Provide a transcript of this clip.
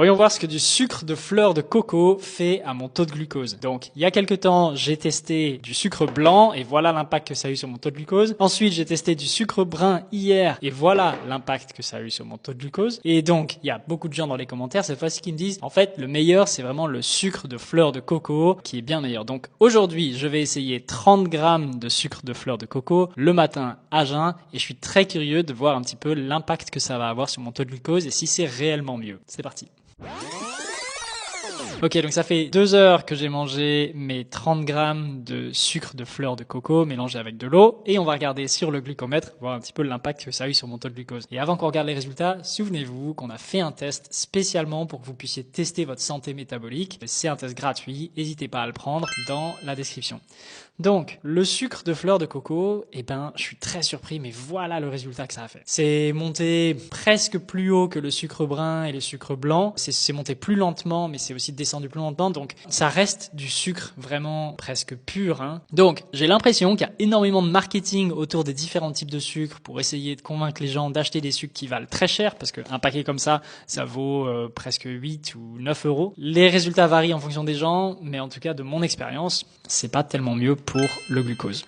Voyons voir ce que du sucre de fleur de coco fait à mon taux de glucose. Donc, il y a quelques temps, j'ai testé du sucre blanc et voilà l'impact que ça a eu sur mon taux de glucose. Ensuite, j'ai testé du sucre brun hier et voilà l'impact que ça a eu sur mon taux de glucose. Et donc, il y a beaucoup de gens dans les commentaires cette fois-ci qui me disent, en fait, le meilleur, c'est vraiment le sucre de fleur de coco qui est bien meilleur. Donc, aujourd'hui, je vais essayer 30 grammes de sucre de fleur de coco le matin à jeun et je suis très curieux de voir un petit peu l'impact que ça va avoir sur mon taux de glucose et si c'est réellement mieux. C'est parti. Ok, donc ça fait 2 heures que j'ai mangé mes 30 grammes de sucre de fleur de coco mélangé avec de l'eau et on va regarder sur le glucomètre, voir un petit peu l'impact que ça a eu sur mon taux de glucose. Et avant qu'on regarde les résultats, souvenez-vous qu'on a fait un test spécialement pour que vous puissiez tester votre santé métabolique. C'est un test gratuit, n'hésitez pas à le prendre dans la description. Donc, le sucre de fleur de coco, je suis très surpris, mais voilà le résultat que ça a fait. C'est monté presque plus haut que le sucre brun et le sucre blanc. C'est monté plus lentement, mais c'est aussi descendu plus lentement. Donc, ça reste du sucre vraiment presque pur, hein. Donc, j'ai l'impression qu'il y a énormément de marketing autour des différents types de sucre pour essayer de convaincre les gens d'acheter des sucres qui valent très cher, parce qu'un paquet comme ça vaut presque 8 ou 9 euros. Les résultats varient en fonction des gens, mais en tout cas, de mon expérience, c'est pas tellement mieux pour le glucose.